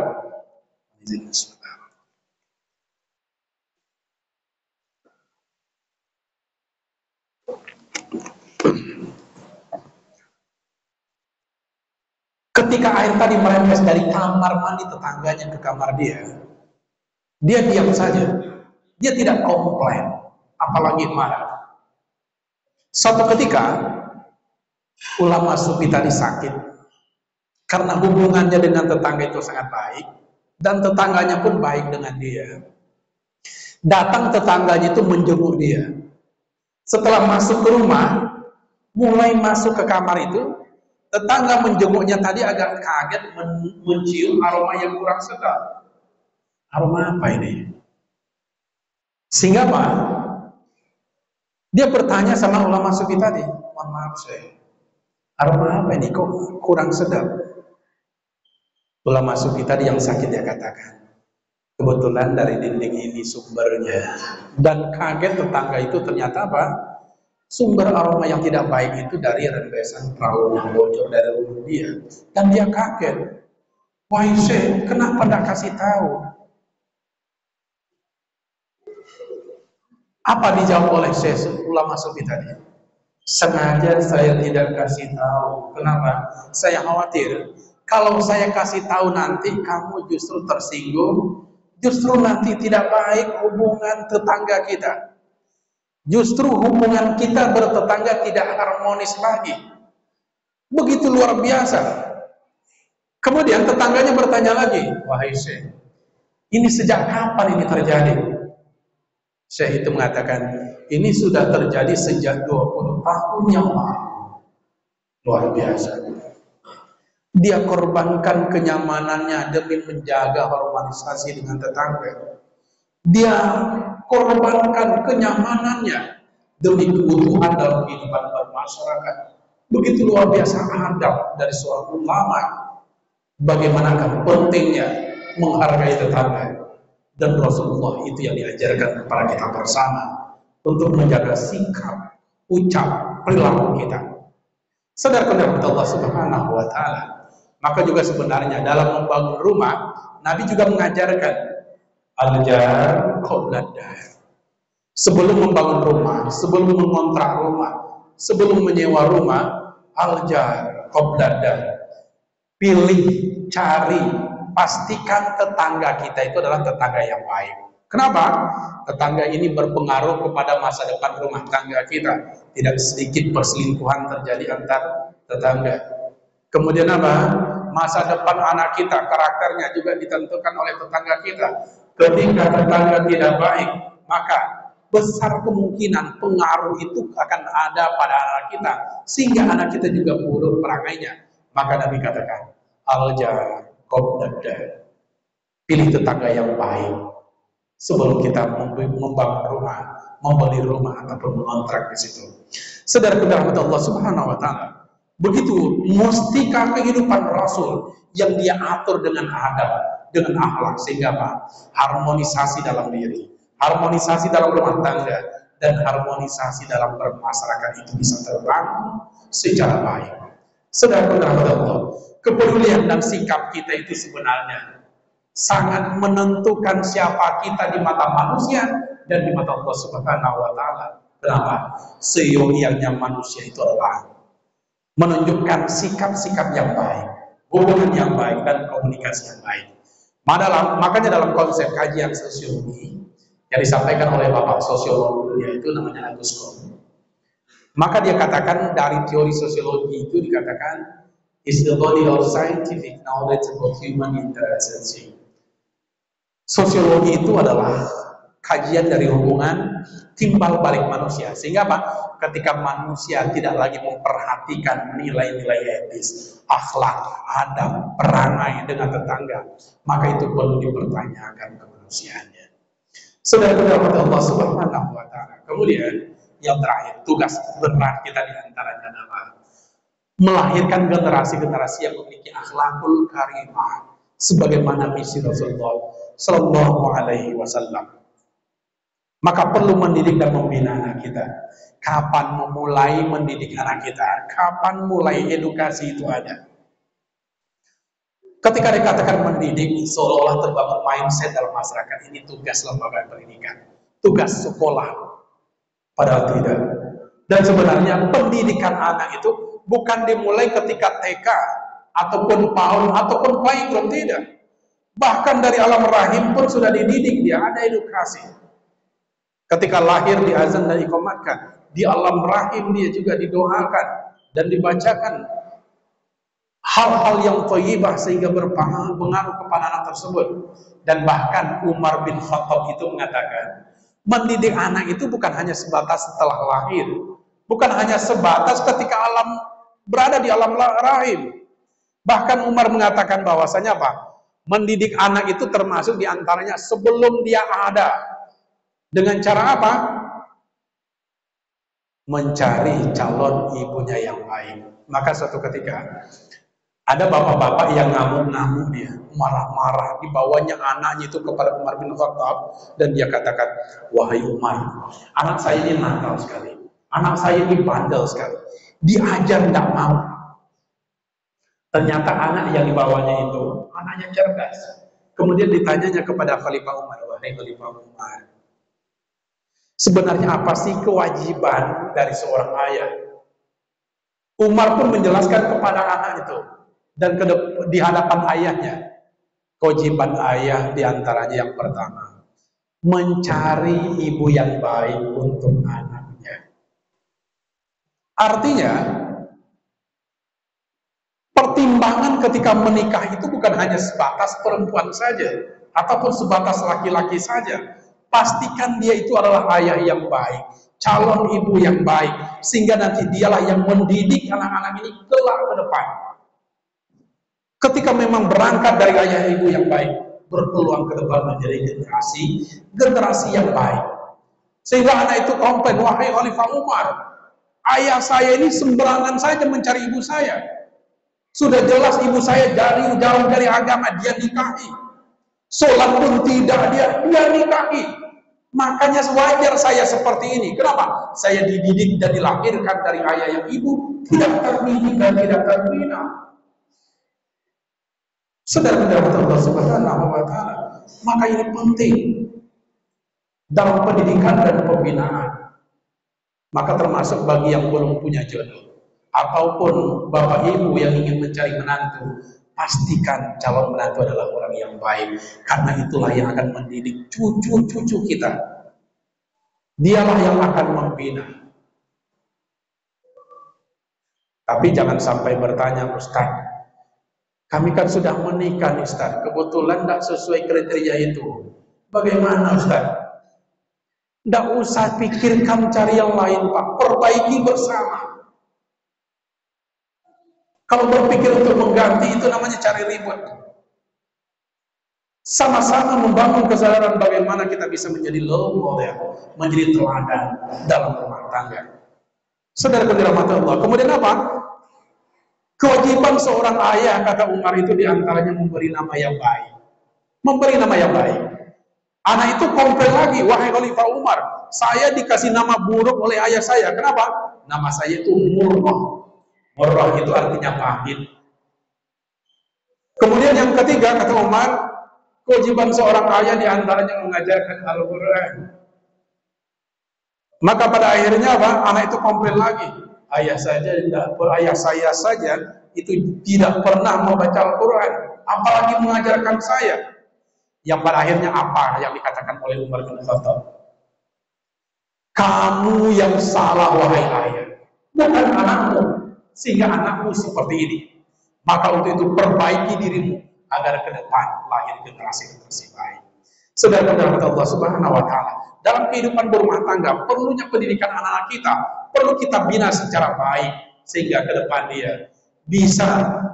Speaker 1: Ketika air tadi merembes dari kamar mandi tetangganya ke kamar dia diam saja. Dia tidak komplain, apalagi marah. Suatu ketika, ulama sufi tadi sakit. Karena hubungannya dengan tetangga itu sangat baik. Dan tetangganya pun baik dengan dia. Datang tetangganya itu menjenguk dia. Setelah masuk ke rumah, mulai masuk ke kamar itu, tetangga menjenguknya tadi agak kaget mencium aroma yang kurang sedap. Aroma apa ini? Sehingga apa? Dia bertanya sama ulama sufi tadi, "Mohon maaf saya, aroma apa ini kok kurang sedap?" Ulama sufi tadi yang sakit dia katakan, "Kebetulan dari dinding ini sumbernya." Dan kaget tetangga itu ternyata apa? Sumber aroma yang tidak baik itu dari rembesan perahu yang bocor dari rumah dia. Dan dia kaget. "Wahai Syekh, kenapa tidak kasih tahu?" Apa dijawab oleh Syekh ulama sufi tadi? "Sengaja saya tidak kasih tahu. Kenapa? Saya khawatir kalau saya kasih tahu nanti kamu justru tersinggung, justru nanti tidak baik hubungan tetangga kita. Justru hubungan kita bertetangga tidak harmonis lagi." Begitu luar biasa. Kemudian tetangganya bertanya lagi, "Wahai Syekh, ini sejak kapan ini terjadi?" Syekh itu mengatakan, "Ini sudah terjadi sejak 20 tahun yang lalu." Luar biasa. Dia korbankan kenyamanannya demi menjaga harmonisasi dengan tetangga. Dia korbankan kenyamanannya demi kebutuhan dalam kehidupan bermasyarakat. Begitu luar biasa adab dari seorang ulama. Bagaimanakah pentingnya menghargai tetangga. Dan Rasulullah itu yang diajarkan kepada kita bersama. untuk menjaga sikap, ucap, perilaku kita. Saudara-saudara Allah Subhanahu wa taala. Maka juga sebenarnya dalam membangun rumah, Nabi juga mengajarkan al-jar qabla dar. Sebelum membangun rumah, sebelum mengontrak rumah, sebelum menyewa rumah, al-jar qabla dar. Pilih, cari, pastikan tetangga kita itu adalah tetangga yang baik. Kenapa? Tetangga ini berpengaruh kepada masa depan rumah tangga kita. Tidak sedikit perselingkuhan terjadi antar tetangga. Kemudian apa? Masa depan anak kita, karakternya juga ditentukan oleh tetangga kita. Ketika tetangga tidak baik, maka besar kemungkinan pengaruh itu akan ada pada anak kita, sehingga anak kita juga buruk perangainya. Maka Nabi katakan, al-jar qabla dar. Pilih tetangga yang baik sebelum kita membangun rumah, membeli rumah ataupun mengontrak di situ. Saudara-saudara Allah Subhanahu wa taala. Begitu mustika kehidupan Rasul yang dia atur dengan adab, dengan akhlak, sehingga apa? Harmonisasi dalam diri, harmonisasi dalam rumah tangga, dan harmonisasi dalam bermasyarakat itu bisa terbangun secara baik. Saudara-saudara Allah, kepedulian dan sikap kita itu sebenarnya sangat menentukan siapa kita di mata manusia dan di mata Allah Subhanahu wa taala. Kenapa? Seyogianya manusia itu adalah menunjukkan sikap-sikap yang baik, hubungan yang baik, dan komunikasi yang baik. Makanya dalam konsep kajian sosiologi yang disampaikan oleh Bapak sosiolog, yaitu namanya Agus Kom, maka dia katakan dari teori sosiologi itu dikatakan is the body of scientific knowledge about human interaction. Sosiologi itu adalah kajian dari hubungan timbal balik manusia, sehingga apa? Ketika manusia tidak lagi memperhatikan nilai-nilai etis, akhlak, adab, perangai dengan tetangga, maka itu perlu dipertanyakan kemanusiaannya. Saudara-saudara Allah Subhanahu wa taala. Kemudian yang terakhir, tugas berat kita diantaranya adalah melahirkan generasi-generasi yang memiliki akhlakul karimah, sebagaimana misi Rasulullah Sallallahu Alaihi Wasallam. Maka perlu mendidik dan membina anak kita. Kapan memulai mendidik anak kita? Kapan mulai edukasi itu ada? Ketika dikatakan mendidik, seolah-olah terbangun mindset dalam masyarakat ini tugas lembaga pendidikan, tugas sekolah, padahal tidak. Dan sebenarnya pendidikan anak itu bukan dimulai ketika TK ataupun PAUD ataupun playgroup, tidak. Bahkan dari alam rahim pun sudah dididik dia, ada edukasi. Ketika lahir diazan dan iqamatkan, di alam rahim dia juga didoakan dan dibacakan hal-hal yang thayyibah sehingga berpengaruh kepada anak tersebut. Dan bahkan Umar bin Khattab itu mengatakan, mendidik anak itu bukan hanya sebatas setelah lahir, bukan hanya sebatas ketika berada di alam rahim. Bahkan Umar mengatakan bahwasanya apa? Mendidik anak itu termasuk diantaranya sebelum dia ada. Dengan cara apa? Mencari calon ibunya yang baik. Maka suatu ketika ada bapak-bapak yang ngamuk-ngamuk, dia marah-marah, dibawanya anaknya itu kepada Umar bin Khattab, dan dia katakan, wahai Umar, anak saya ini nakal sekali, anak saya ini bandel sekali, diajar tidak mau. Ternyata anak yang dibawanya itu anaknya cerdas. Kemudian ditanyanya kepada Khalifah Umar, wahai Khalifah Umar, sebenarnya apa sih kewajiban dari seorang ayah? Umar pun menjelaskan kepada anak itu, dan di hadapan ayahnya, kewajiban ayah diantaranya yang pertama, mencari ibu yang baik untuk anaknya. Artinya, pertimbangan ketika menikah itu bukan hanya sebatas perempuan saja, ataupun sebatas laki-laki saja. Pastikan dia itu adalah ayah yang baik, calon ibu yang baik, sehingga nanti dialah yang mendidik anak-anak ini kelak ke depan. Ketika memang berangkat dari ayah ibu yang baik, berpeluang ke depan menjadi generasi yang baik. Sehingga anak itu komplain, wahai Khalifah Umar, ayah saya ini sembarangan saja mencari ibu saya. Sudah jelas ibu saya jauh dari agama, dia nikahi. Sholat pun tidak, dia nikahi. Makanya wajar saya seperti ini. Kenapa? Saya dididik dan dilahirkan dari ayah yang ibu tidak terdidik dan tidak terbina. Saudara-saudara Allah Subhanahu wa taala. Maka ini penting dalam pendidikan dan pembinaan. Maka termasuk bagi yang belum punya jodoh ataupun bapak ibu yang ingin mencari menantu, pastikan calon menantu adalah orang yang baik, karena itulah yang akan mendidik cucu-cucu kita. Dialah yang akan membina. Tapi jangan sampai bertanya, Ustaz, kami kan sudah menikah nih Ustaz, kebetulan tidak sesuai kriteria itu. Bagaimana Ustaz? Tidak usah pikirkan cari yang lain Pak, perbaiki bersama. Kalau berpikir untuk mengganti itu namanya cari ribut. Sama-sama membangun kesadaran bagaimana kita bisa menjadi role model, menjadi teladan dalam rumah tangga. Saudara dirahmati Allah. Kemudian apa? Kewajiban seorang ayah, kata Umar, itu diantaranya memberi nama yang baik. Memberi nama yang baik. Anak itu komplain lagi, wahai Khalifah Umar, saya dikasih nama buruk oleh ayah saya. Kenapa? Nama saya itu Murrah. Murrah itu artinya pahit. Kemudian yang ketiga, kata Umar, kewajiban seorang ayah diantaranya mengajarkan Al-Quran. Maka pada akhirnya apa? Anak itu komplain lagi. Ayah saya saja itu tidak pernah membaca Al-Quran, apalagi mengajarkan saya. Yang pada akhirnya apa yang dikatakan oleh Umar bin Khattab? Kamu yang salah wahai ayah, bukan anakmu, sehingga anakmu seperti ini. Maka untuk itu perbaiki dirimu agar ke depan lahir generasi baik. Saudara-saudara Allah Subhanahu wa taala, dalam kehidupan berumah tangga perlunya pendidikan anak-anak kita, perlu kita bina secara baik sehingga ke depan dia bisa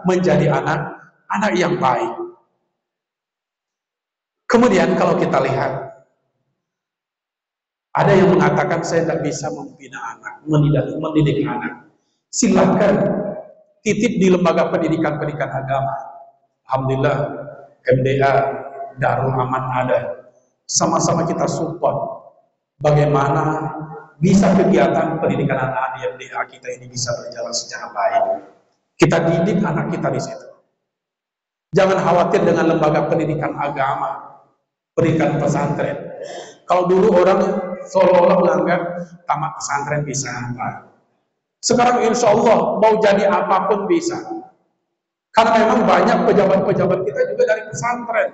Speaker 1: menjadi anak yang baik. Kemudian kalau kita lihat, ada yang mengatakan saya tidak bisa membina anak, mendidik anak. Silakan titip di lembaga pendidikan agama. Alhamdulillah, MDA, Darul Aman ada. Sama-sama kita support bagaimana bisa kegiatan pendidikan anak di MDA kita ini bisa berjalan secara baik. Kita didik anak kita di situ. Jangan khawatir dengan lembaga pendidikan agama, pendidikan pesantren. Kalau dulu orang seolah-olah menganggap tamat pesantren bisa apa. Sekarang insya Allah mau jadi apapun bisa. Karena memang banyak pejabat-pejabat kita juga dari pesantren.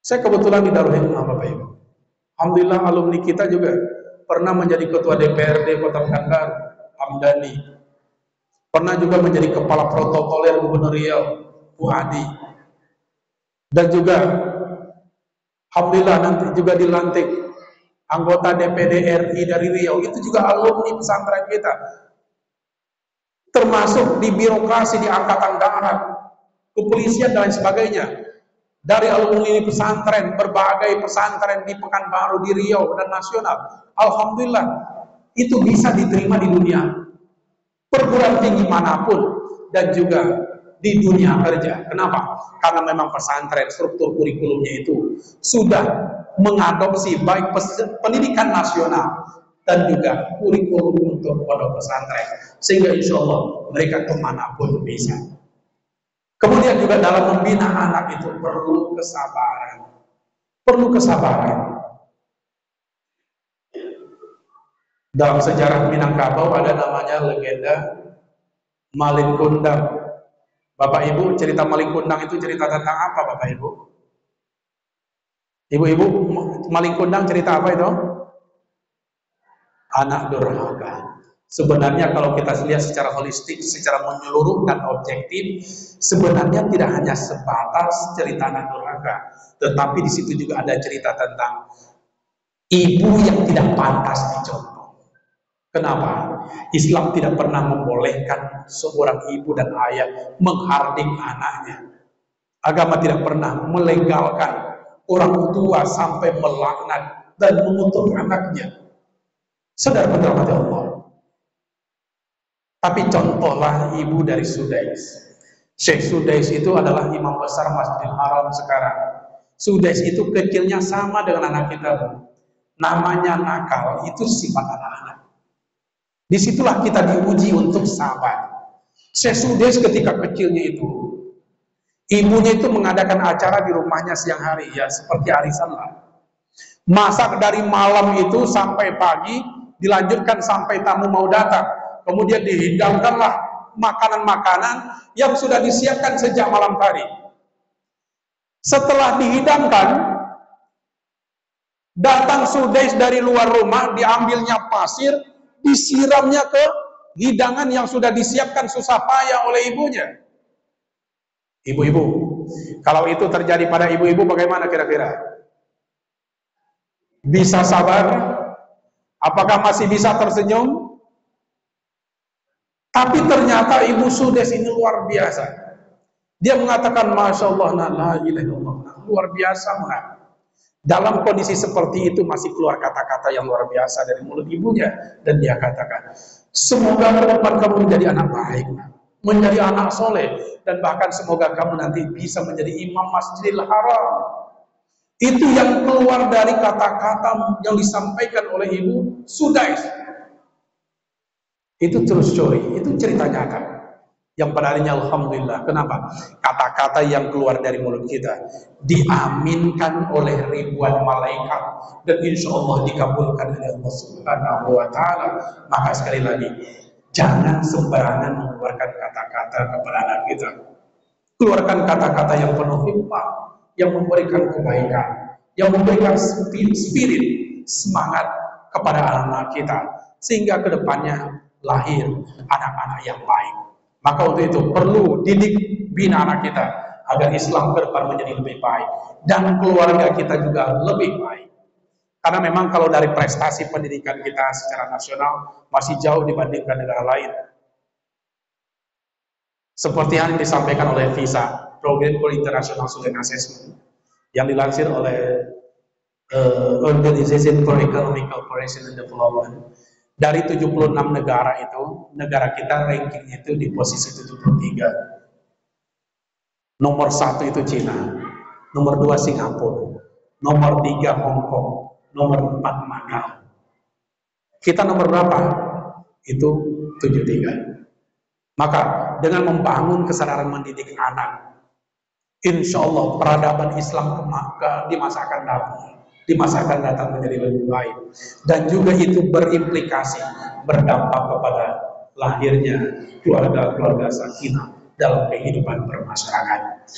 Speaker 1: Saya kebetulan di Darul Hikmah Bapak Ibu. Alhamdulillah alumni kita juga pernah menjadi ketua DPRD Kota Pekanbaru, Hamdani. Pernah juga menjadi kepala protokoler Gubernur Riau, Bu Adi. Dan juga alhamdulillah nanti juga dilantik anggota DPD RI dari Riau, itu juga alumni pesantren kita. Termasuk di birokrasi, di angkatan darat, kepolisian dan lain sebagainya. Dari alumni pesantren, berbagai pesantren di Pekanbaru, di Riau dan nasional. Alhamdulillah itu bisa diterima di dunia perguruan tinggi manapun dan juga di dunia kerja. Kenapa? Karena memang pesantren struktur kurikulumnya itu sudah mengadopsi baik pendidikan nasional dan juga kurikulum untuk pondok pesantren, sehingga insya Allah mereka kemanapun bisa. Kemudian juga dalam membina anak itu perlu kesabaran. Perlu kesabaran. Dalam sejarah Minangkabau ada namanya legenda Malin Kundang. Bapak Ibu, cerita Malin Kundang itu cerita tentang apa Bapak Ibu? Ibu-ibu, Malin Kundang cerita apa itu? Anak durhaka. Sebenarnya kalau kita lihat secara holistik, secara menyeluruh dan objektif, sebenarnya tidak hanya sebatas cerita anak durhaka, tetapi di situ juga ada cerita tentang ibu yang tidak pantas dicontoh. Kenapa? Islam tidak pernah membolehkan seorang ibu dan ayah menghardik anaknya. Agama tidak pernah melegalkan orang tua sampai melaknat dan mengutuk anaknya. Saudara dirahmati Allah. Tapi contohlah ibu dari Sudais. Syekh Sudais itu adalah imam besar Masjidil Haram sekarang. Sudes itu kecilnya sama dengan anak kita. Namanya nakal, itu sifat anak-anak. Disitulah kita diuji untuk sabar. Sesudes ketika kecilnya itu, ibunya itu mengadakan acara di rumahnya siang hari, ya seperti arisan lah. Masak dari malam itu sampai pagi, dilanjutkan sampai tamu mau datang. Kemudian dihidangkanlah makanan-makanan yang sudah disiapkan sejak malam tadi. Setelah dihidangkan, datang Sudes dari luar rumah, diambilnya pasir, disiramnya ke hidangan yang sudah disiapkan susah payah oleh ibunya. Ibu-ibu, kalau itu terjadi pada ibu-ibu bagaimana kira-kira? Bisa sabar? Apakah masih bisa tersenyum? Tapi ternyata ibu Sudes ini luar biasa. Dia mengatakan, Masya Allah, la ilaha illallah, luar biasa. Dalam kondisi seperti itu masih keluar kata-kata yang luar biasa dari mulut ibunya. Dan dia katakan, semoga ke depan kamu menjadi anak baik, menjadi anak soleh, dan bahkan semoga kamu nanti bisa menjadi imam Masjidil Haram. Itu yang keluar dari kata-kata yang disampaikan oleh ibu Sudes. Itu terus story, itu cerita nyata. Yang pada harinya alhamdulillah. Kenapa? Kata-kata yang keluar dari mulut kita diaminkan oleh ribuan malaikat dan insya Allah dikabulkan oleh Allah Subhanahu wa Ta'ala. Maka sekali lagi, jangan sembarangan mengeluarkan kata-kata kepada anak kita. Keluarkan kata-kata yang penuh hikmah, yang memberikan kebaikan, yang memberikan spirit, semangat kepada anak-anak kita, sehingga kedepannya lahir anak-anak yang baik. Maka untuk itu perlu didik, bina anak kita agar Islam ke depan menjadi lebih baik dan keluarga kita juga lebih baik. Karena memang kalau dari prestasi pendidikan kita secara nasional masih jauh dibandingkan negara lain. Seperti yang disampaikan oleh VISA, Program for International Student Assessment, yang dilansir oleh Organization for Economic Cooperation and Development. Dari 76 negara itu, negara kita rankingnya itu di posisi 73. Nomor 1 itu Cina, nomor 2 Singapura, nomor 3 Hong Kong, nomor 4 Macau. Kita nomor berapa? Itu 73. Maka dengan membangun kesadaran mendidik anak, insya Allah peradaban Islam di masa akan datang menjadi lebih baik, dan juga itu berimplikasi berdampak kepada lahirnya keluarga-keluarga sakinah dalam kehidupan bermasyarakat.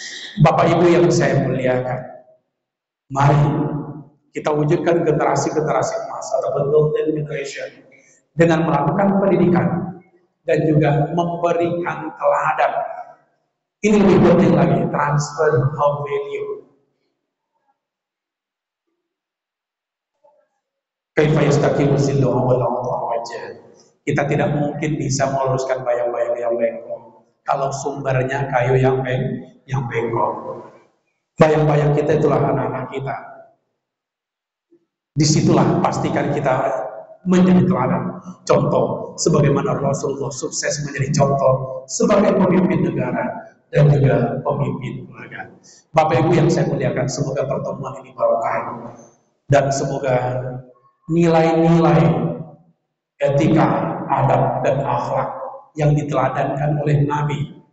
Speaker 1: Bapak Ibu yang saya muliakan, mari kita wujudkan generasi-generasi emas atau golden generation dengan melakukan pendidikan dan juga memberikan teladan. Ini lebih penting lagi, transfer of value. Kita tidak mungkin bisa meluruskan bayang-bayang yang bengkok kalau sumbernya kayu yang bengkok. Bayang-bayang kita itulah anak-anak kita. Disitulah pastikan kita menjadi teladan, contoh, sebagaimana Rasulullah sukses menjadi contoh sebagai pemimpin negara dan juga pemimpin keluarga. Bapak Ibu yang saya muliakan, semoga pertemuan ini barokah dan semoga nilai-nilai etika, adab, dan akhlak yang diteladankan oleh Nabi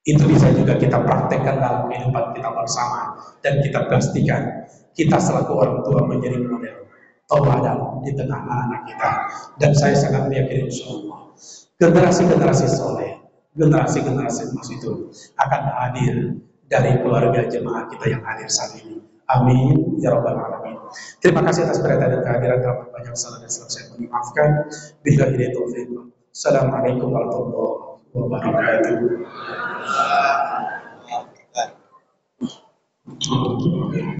Speaker 1: itu bisa juga kita praktekkan dalam kehidupan kita bersama, dan kita pastikan kita selaku orang tua menjadi model tauladan di tengah anak-anak kita. Dan saya sangat meyakini insyaallah generasi-generasi soleh, generasi-generasi emas itu akan hadir dari keluarga jemaah kita yang hadir saat ini. Amin ya rabbal alamin. Terima kasih atas perhatian dan kehadiran. Terlalu banyak salah dan silap saya memaafkan. Billahi taufiq. Assalamualaikum warahmatullahi wabarakatuh.